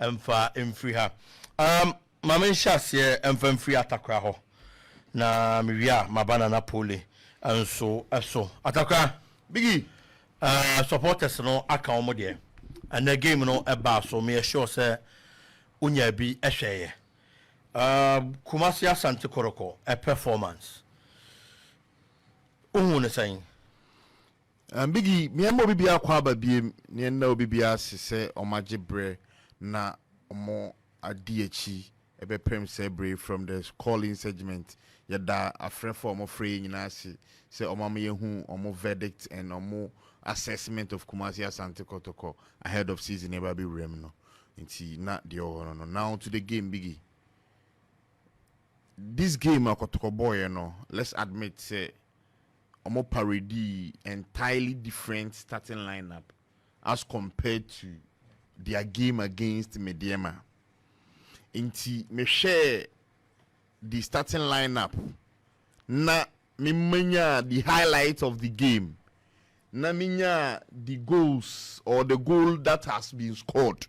emfa emfiri ha mama nhyase emfa mfiri atakra ho na mewia mabana na pole enso eso atakra bigi supporters no aka omo de and the game no eba so me sure say unya bi ehweye Kumasi Asante Kotoko a performance ne saying bigi me mo bibia kwa ba biem ne na obibia sese omagebre na omo adiechi ebe prem sebre from the calling segment yada afre for omo free nyina se omo yehu omo verdict and omo assessment of Kumasi Asante Kotoko ahead of season eba be rem no nti na de no now to the game bigi. This game Kotoko boy let's admit say omo parody entirely different starting lineup as compared to their game against Mediema. Inti me share the starting lineup na me manya the highlights of the game na minya the goals or the goal that has been scored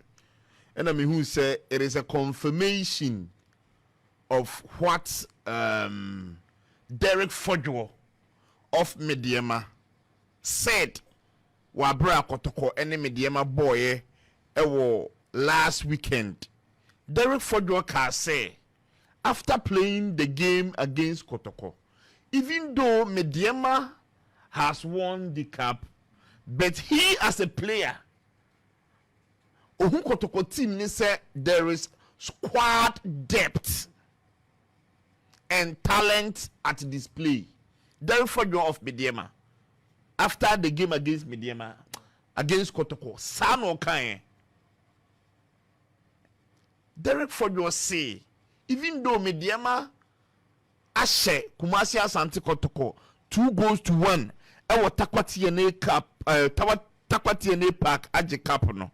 and I mean who say it is a confirmation of what Derek Fodjo of Mediema said wabra Kotoko any Mediema boy ewo last weekend. Derek Fodjo can say after playing the game against Kotoko, even though Mediema has won the cup, but he as a player Ohun Kotoko team say there is squad depth and talent at display. Therefore, you of Mediema after the game against Mediema, against Kotoko, Sano Kain. Derek Fodjo say, even though Mediema Ashe Kumasi Asante Kotoko 2-1, ewo takwati cup, takwati park aje cup no.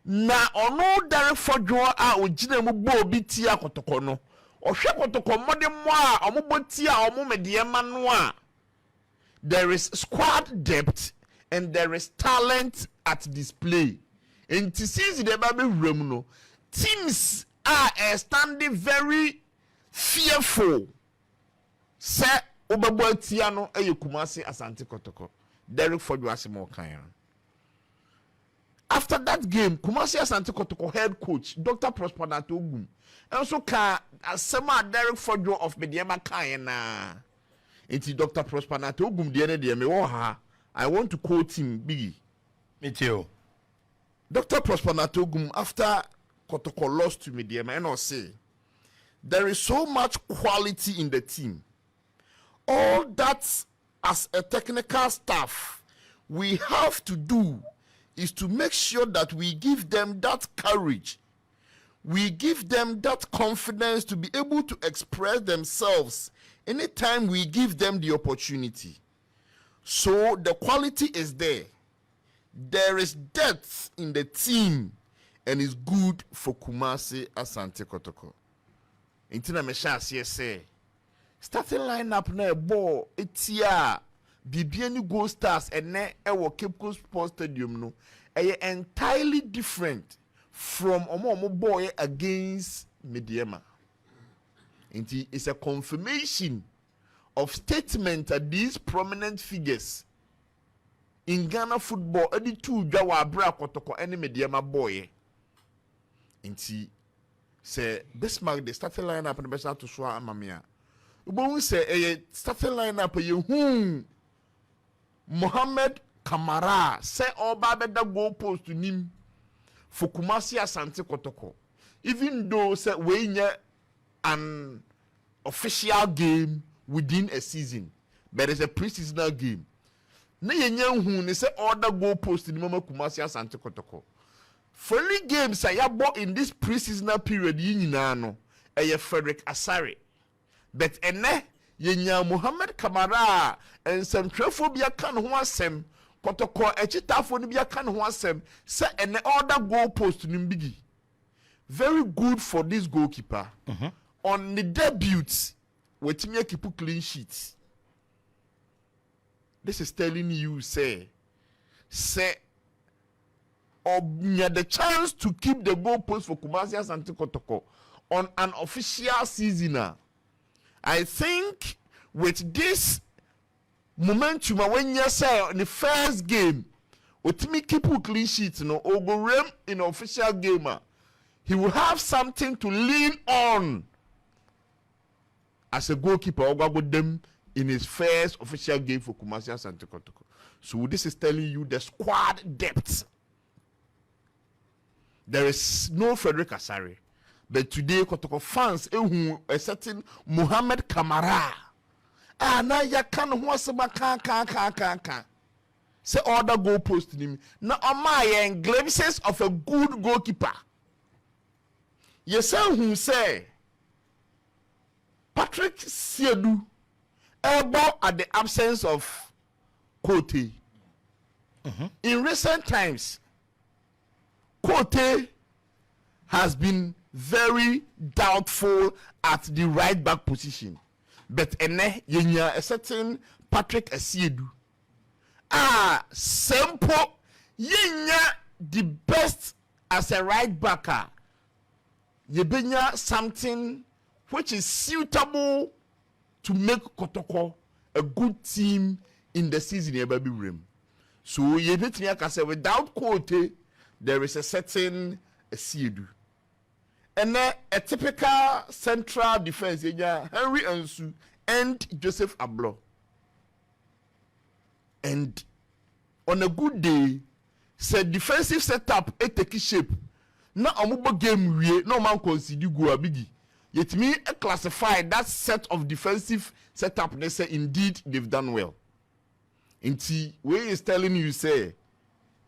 Na ono Derek Fodjo a ojina mu bo bi tia Kotoko no. Ohwe Kotoko mode mo a omobotia omo Mediema no a there is squad depth and there is talent at display. And to see the baby room no teams are standing very fearful. Say obabotia no e Kumasi Asante Kotoko. Derek Fodjo asimo kan. After that game, Kumasi Asante Kotoko head coach Dr. Prosper Natogum also can asema Derek Fodjo of Mediema kan na enti Dr. Prosper Natogum de me wo ha. I want to quote him biggie. Me too. Dr. Prosper Natogum after Kotoko lost to Mediema and say there is so much quality in the team. All that as a technical staff we have to do is to make sure that we give them that courage. We give them that confidence to be able to express themselves anytime we give them the opportunity. So the quality is there. There is depth in the team and it's good for Kumasi Asante Kotoko. Intina mesha say starting lineup na ball etia Bibiani Gold Stars and ne ewo Cape Coast Sports Stadium no entirely different from omo boy against Mediema. It's a confirmation of statement that these prominent figures in Ghana football edi two dwa abra Kotoko any Mediema boy. Say Bismarck the starting lineup and the best to swa amamia. Ubon say starting lineup ye Mohammed Kamara say oba beda goal post to nim for Kumasi Asante Kotoko. Even though say we nye an official game within a season, but it's a preseason game. Na yenye hu ni say other goal post ni mama Kumasi Asante Kotoko. For the games I have in this preseason period yi nyina no Frederick Asare. But ene yenya Muhammad Kamara and some trephobia kan ho asem Kotoko echitafo ni bia kan ho asem say ene other goal post ni bigi. Very good for this goalkeeper. On the debut wetimi keep clean sheet. This is telling you say had the chance to keep the goalpost for Kumasi Asante Kotoko on an official season. I think with this momentum, when you say in the first game, with me keep a clean sheet, or go rem in official game, he will have something to lean on as a goalkeeper or with them in his first official game for Kumasi Asante Kotoko. So this is telling you the squad depth. There is no Frederick Asare, but today Kotoko fans a certain Mohamed Kamara. Now ya can can say other goal post him. Now my glimpses of a good goalkeeper. Yes, who say Patrick Siedu elbow at the absence of Kote. In recent times, Kote has been very doubtful at the right back position. But yenya a certain Patrick Siedu. Sempo yenya the best as a right backer. Yebenya something which is suitable to make Kotoko a good team in the season. So Yebetnia can say without Kote, there is a certain Siedu. And then a typical central defense, Henry Ansu and Joseph Ablo. And on a good day, say defensive setup e take shape. Na amubo game we no man consider go abigi. Yet me classify that set of defensive setup. They say indeed they've done well. Inti way is telling you say,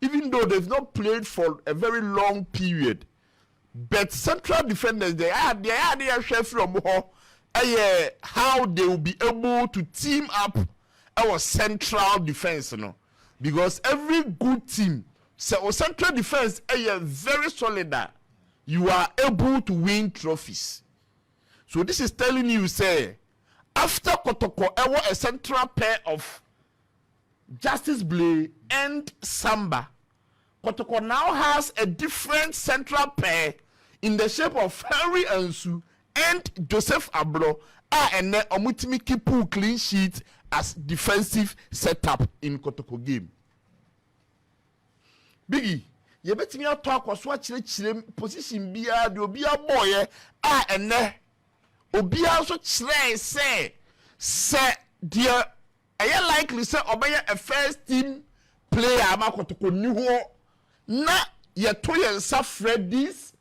even though they've not played for a very long period, but central defenders they are chef from how they will be able to team up our central defense, because every good team, so central defense very solid that you are able to win trophies. So this is telling you say after Kotoko a central pair of Justice Blay and Samba, Kotoko now has a different central pair in the shape of Henry Ansu and Joseph Ablo, and then omutimi keep clean sheet as defensive setup in Kotoko game. Biggie, you bet me talk was what position be a boy, and then Obi also say dear, I likely say obey a first team player Kotoko new na ye to suffer these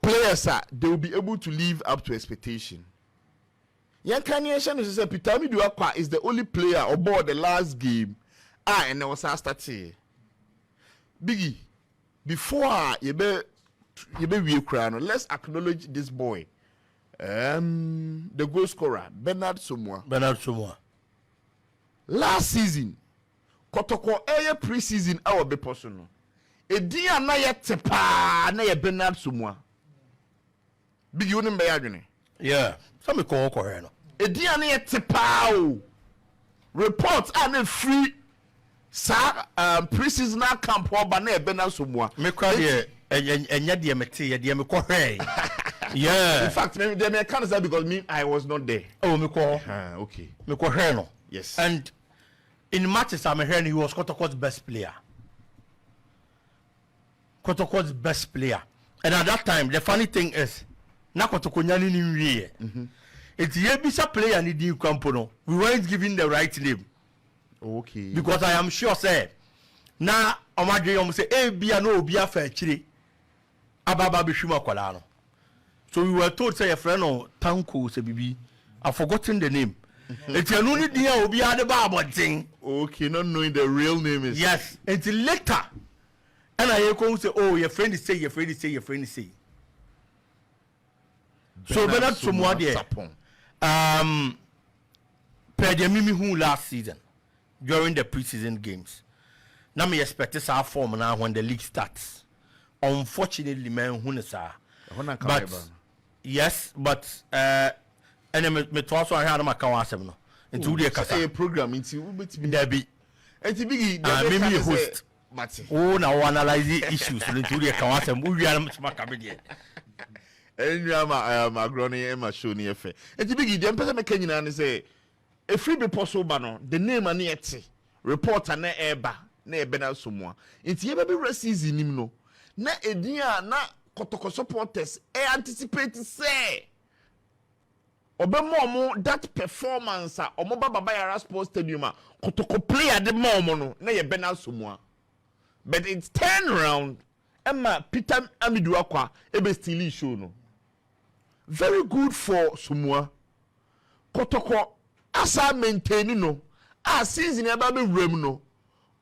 players they will be able to live up to expectation. Yankanation is a Pitami Duakwa is the only player aboard the last game. And there was started. Biggie, before you be crown, let's acknowledge this boy. The goal scorer, Bernard Samoa. Last season, Kotoko a preseason our be personal. A dia na ye tepa na ye Bernard Samoa. Biggie, you know yeah. Some call Coreno. A dia na ye tepa. Reports are free. Sa preseason camp or na Bernard Samoa. Me cry here and yet the mete the me corre. Yeah. In fact, they may can't say because me I was not there. Oh, me call. Okay. Me corre. Yes. And in matches I'm hearing he was Kotoko's best player. Kotoko's best player. And at that time the funny thing is na Kotoko nyani ni wiye. It's Yebisa player ni di kampono. We weren't giving the right name. Okay. Because I am sure say na omadwe yom say e bia no obi afa akire ababa behwima kwala no. So we were told say your friend no Tanko say bibi. I've forgotten the name. It's a no need here obi ade ba abotin. Okay, not knowing the real name is. Yes, until later. And I come say oh your friend is say your friend is say your friend is say. So Bernard Samoa there. Pedemimi who last season during the preseason games. Now me expect this our form now when the league starts. Unfortunately, man, who is but yes, but and then me to also had my kawasem no. Into the program into there be biggie maybe host. Mati. Oh, now analyze issues. So into the account, we are much cabin. And you are my granny and my show near fair. And the biggie, the emperor McKenny and say, a free be possible banner, the name and yet reporter ne eba, ne bena sumwa. It's ye baby season him no. Na edia na Kotoko supporters anticipate say. Obemo that performance omo baba Yara Sports Stadium Kotoko player the more no na ye bena sumwa. But it's turn round. Emma Peter Amidu Akwa ebe still show no. Very good for Sumwa. Kotoko asa maintain no. A season eba be rem no.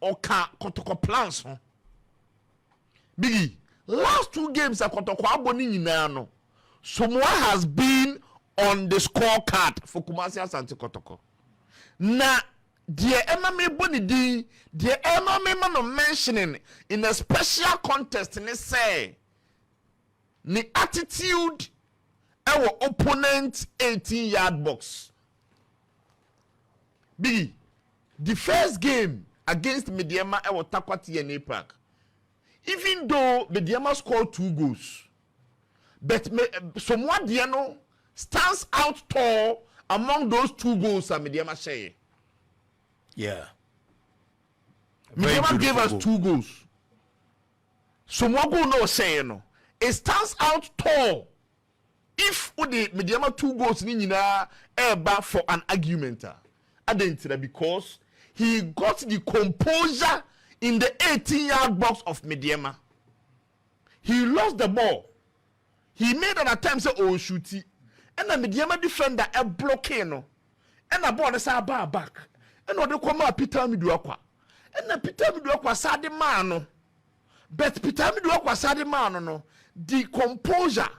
Oka Kotoko plans no. Biggie, last 2 games at Kotoko aboni nyina no. Sumwa has been on the scorecard for Kumasi Asante Kotoko. Na dear Emma me boni di, dear Emma me man mentioning in a special contest and say the attitude our opponent 18-yard box. B, the first game against Mediama our Takwati and APAC. Even though Mediama scored 2 goals, but someone Diano stands out tall among those 2 goals that Mediama share. Yeah. Mediama gave us 2 goals. Someone go no say no. It stands out tall. If the Mediama 2 goals ni nyina eba for an argument. Adentira because he got the composure in the 18-yard box of Mediama. He lost the ball. He made an attempt say oh shooty. And the Mediama defender a blockade no. And the ball is back. And what they come out Peter Miduakwa. And the Peter Miduakwa sad man no. But Peter Miduakwa sad man no. The composure,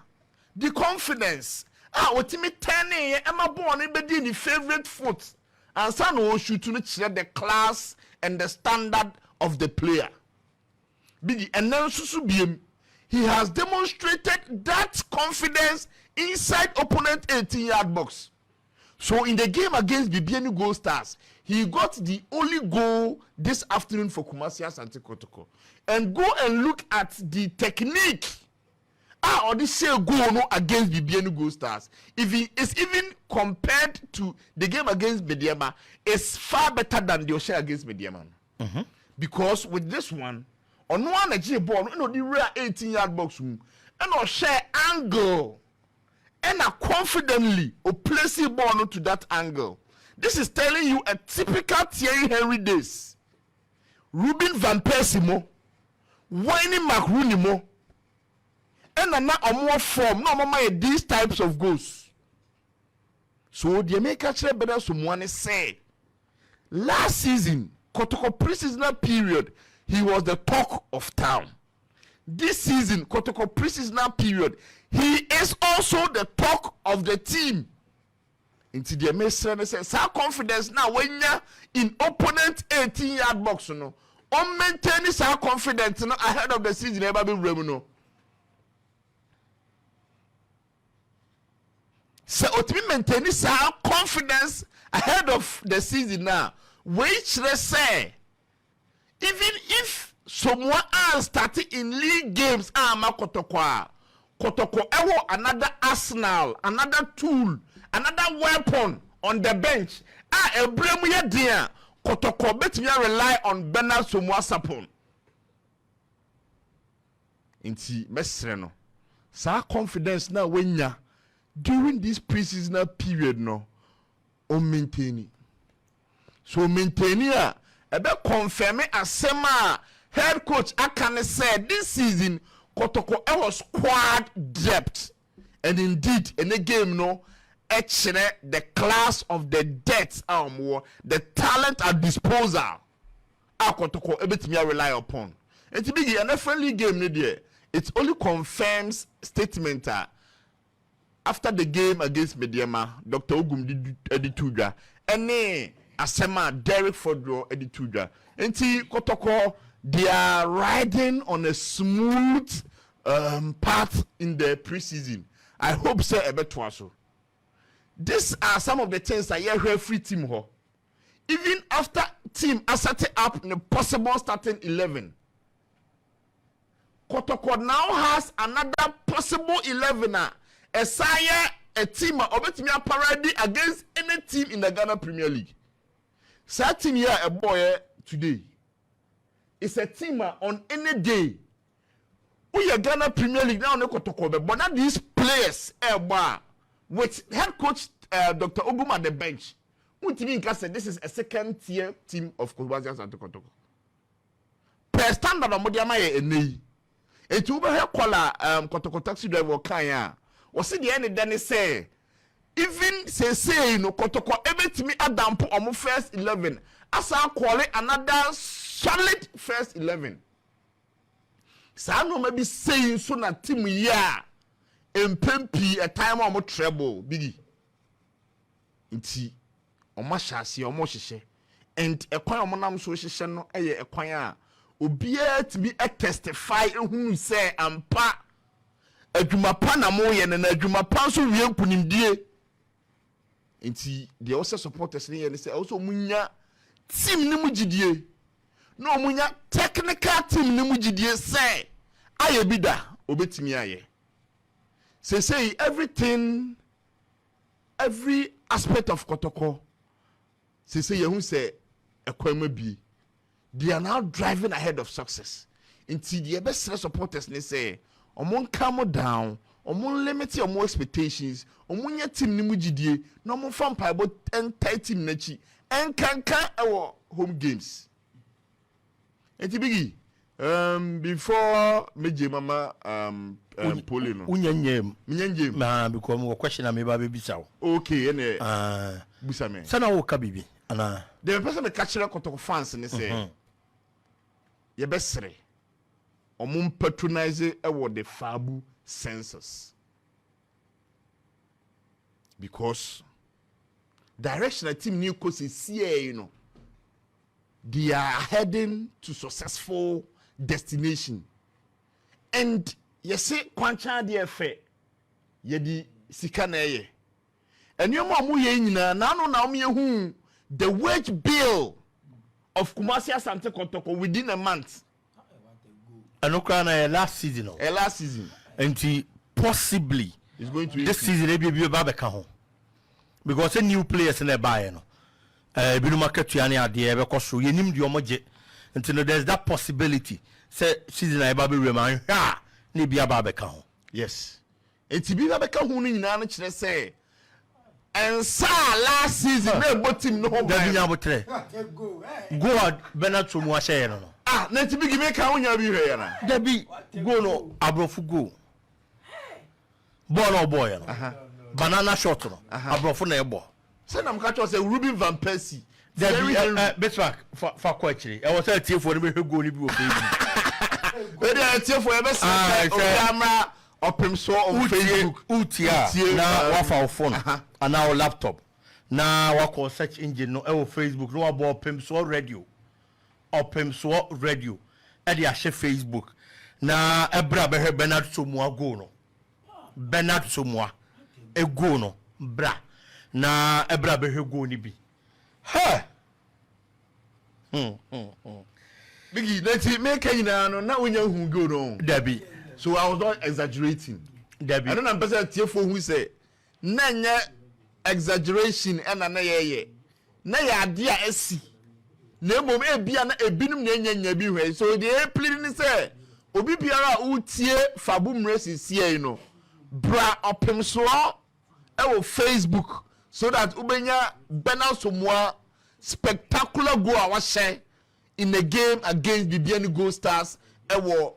the confidence. What me turning Emma born in the favorite foot. And son will shoot to the class and the standard of the player. Biggie and then Susubim, he has demonstrated that confidence inside opponent 18-yard box. So in the game against Bibiani Gold Stars, he got the only goal this afternoon for Kumasi Asante Kotoko. And go and look at the technique. Or this say goal no against Bibiani Gold Stars. If he is even compared to the game against Mediama, it's far better than the share against Mediama. Because with this one, on one G ball, you know the rare 18-yard box room, and or share angle. And confidently or place the ball to that angle. This is telling you a typical Thierry Henry days. Ruben Van Persie mo, Wayne McRooney mo, and a more form. No mama these types of goals. So the American better someone say last season, Kotoko preseason period, he was the talk of town. This season, Kotoko preseason period, he is also the talk of the team. Into the American says, "Sa confidence now when you're in opponent 18-yard box, no, on maintaining sa confidence no ahead of the season never been remuno." So to maintain this confidence ahead of the season now, which they say, even if someone else starting in league games, Kotoko ewo another arsenal, another tool, another weapon on the bench. Ebremu ye dia Kotoko betimi rely on Bernard Somwa Sapon. Inti mesre no. Sa confidence na wenya during this preseason period no on maintaining. So maintaining ebe confirm asema head coach Akane said this season Kotoko was squad depth, and indeed in the game no actually the class of the depth the talent at disposal Kotoko ebetimi rely upon. And to be a friendly game it only confirms statement after the game against Mediama, Dr. Ogum Edituja, and Asema Derek Fordro Edituja. And Kotoko, they are riding on a smooth path in the preseason. I hope so a bit also. These are some of the things that you hear free team ho. Even after team are set up in a possible starting 11, Kotoko now has another possible 11 a team obetimi parody against any team in the Ghana Premier League. That team here a boy today. It's a team on any day. We are Ghana Premier League now. But not these players with head coach Dr. Ogum at the bench. This is a second tier team of Asante Kotoko. Per standard of Modiama ene. Et you will call Kotoko taxi driver Kaya. Was it the end then say even say no Kotoko every Adam put on first 11 as I call it another solid first 11. So no maybe saying so na team ya MP a time on treble biggie. Inti omo hyase omo hyehye and ekwan omo nam so hyehye no eye ekwan a obia to be a testify who say ampa adwuma pa na mo ye na adwuma pa so wie kunimdie nti the also supporters ne ye say also munya team ne mugidie no munya technical team ne mugidie say aye bida obetimi aye say everything every aspect of Kotoko say you say ekwema bi they are now driving ahead of success until the best supporters they say omon calm down omon limit your expectations omon your team ni mugidie no omon fam paibo entire team nachi en kankan ewo home games enti bigi before meje mama poli no unyanyem na because mo question na me ba bebisa wo okay ene busa me sana wo ka bibi ana the person me catch Kotoko fans ne say ye besre omum patronize ewo the fabu census because direction a team new coach is here, you know, they are heading to successful destination and you say kwancha de efe ye di sika na ye enyo mo ye nyina na no na mo ye hu the wage bill of Kumasi Asante Kotoko within a month. Anokra na last season. Last season. And possibly it's going to this season they be about ho. Because a new players in the buy no. Bidu market tuane ade because so yenim di omoje. Until there's that possibility. Say season I baby remind ha na bi ababeka ho. Yes. Enti bi ababeka ho ni nyina no kire say and last season na botim no ho. Dabi nya botre. Go out Benato mu ahye no. Ah, na ti bigi me ka wonya bi hwe na. Dabi go no abrofu go. Ball no boy no. Banana shot no. Abrofu na e ball. Say na mka cho say Ruben van Persie. Dabi Betwack fa kwa chiri. E was say tiefo no be hwe go ni bi wo Facebook. We dey tiefo e be say camera Opemsuo on Facebook. Utia na wafa phone and our laptop. Na wako search engine no e Facebook no about Opemsuo radio. Opemsuo radio. E dey share Facebook. Na ebra be he Bernard Somua go no. Bernard Somua e go no bra. Na ebra be he go ni bi. Ha. Bigi neti make nyina no na wonya hu go no. Dabi. So I was not exaggerating. Dabi. I don't know person tiefo who say na nya exaggeration and na ye. Na ya ade a asi. Na emom e bia na ebinum na nya bi hwe. So they pleading say obi biara utie fabu mresi sie no. Bra Opemsuo e wo Facebook so that ubenya Bernard Somua spectacular goal a wa share in the game against the Bibiani Gold Stars e wo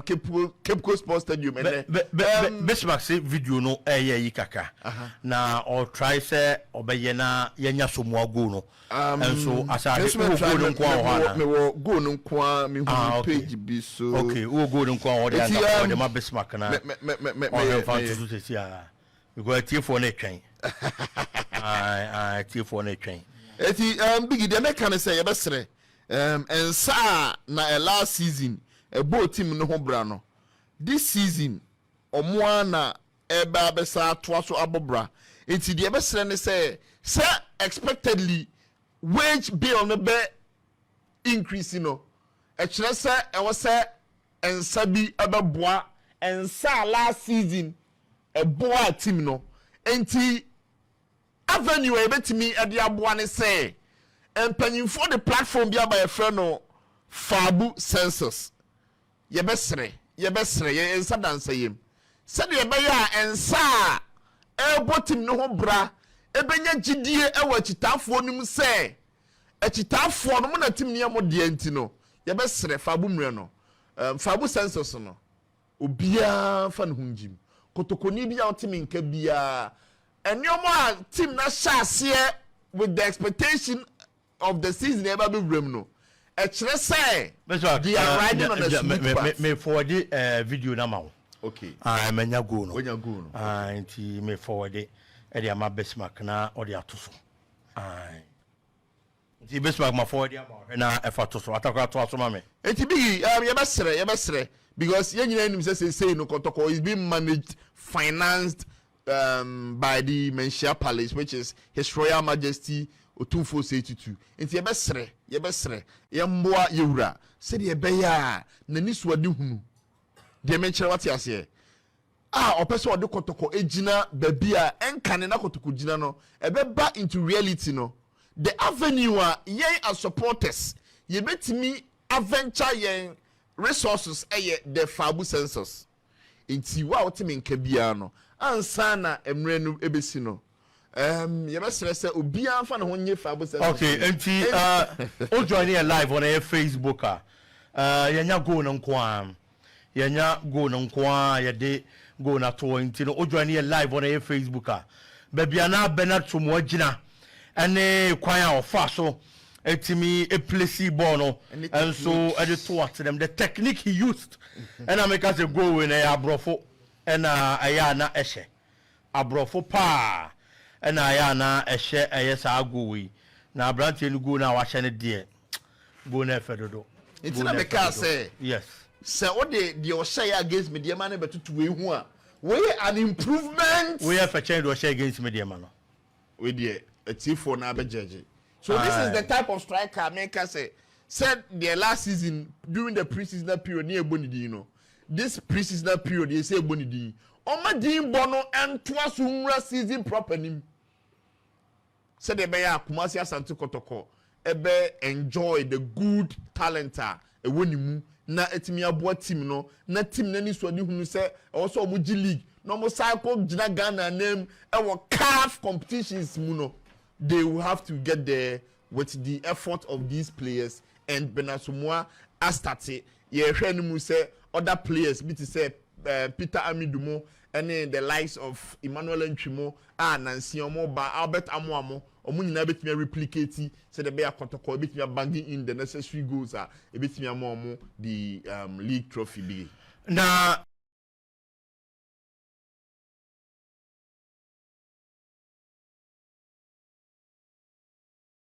Cape Coast Sports Stadium and Bismarck say video no yi kaka na or try say obeye na yenya Somua go no and so as I go no kwa me wo go no kwa me hu page bi so okay wo go no kwa order and the ma Bismarck na me fan to say we go tie for na twen tie for na twen eti bigi de make can say ye besere and sa na last season a both team no ho bra no this season omo na eba besa toaso abobra enti de besere ne say expectedly wage bill no be increase no e kire say e was say ensabi abeboa ensa last season eboa team no enti avenue ebetimi ade aboa ne say empanyimfo the platform bi aba yefre no fabu census yebesre ye ensa dansayem said yebeya ensa ebo team no ho bra ebenya gidie ewa chitafo nim say echitafo no na team ne mo de enti no yebesre fabu mre no fabu census no obia fa ne hunjim kotokoni bia o team nka bia enyomo a team na shase with the expectation of the season ever be rem no e kire say they are riding on the smooth path. Me forward video na ma. Okay. Menya go no. Wenya go no. Nti me forward e dey ma Besmark na o dey atoso. Nti Besmark ma forward am na e fa toso atakwa to aso ma me. Nti big ye besre because ye nyina nim say no Kotoko is being managed, financed by the Menchia Palace, which is His Royal Majesty Otumfo 82. Nti ye besre ye mboa yewura se de be ya na niswade hunu de menchira wate ase opese ode Kotoko ejina babi a enkane na Kotoko jina no ebeba into reality no the avenue ye as supporters ye betimi adventure yen resources the fabu census nti wa otimi nka bia no ansa na emre no ebesi no ye besere se obia fa ne ho nye fabu census. Okay, nti o join here live on our Facebook yenya go no nko yenya go no nko ye de go na to nti no o join here live on our Facebook babia na Bernard Tomo agina ene kwan a ofa so etimi a place ball no and so edit towards them the technique he used and I make us a go in a abrofo and aya na ehye abrofo pa and aya na ehye ayesa agowi na abrantie no go na wa hye ne de go na fedodo it's na make us say yes say what the o share against me the man betutu we hu a we an improvement we have a change do share against me the man we there a T4 na be judge. So this is the type of striker maker said their last season during the preseason period near Bonidi, you know. This preseason period they say Bonidi. Oma din bono and twice season proper nim. Said the bear Kumasi Asante Kotoko ebe enjoy the good talent a wonimu na etimi aboa team no na team na ni so di hunu say also omuji league no mo cycle gina Ghana name e wo CAF competitions mu no. They will have to get there with the effort of these players and Benasumwa Astate. Ye hwe mu say other players be to say Peter Amidumo and the likes of Emmanuel Nchimo Nancy Omoba Albert Amoamo omu nyina betimi replicate say the bear Kotoko betimi banging in the necessary goals ebetimi amomo the league trophy big. Na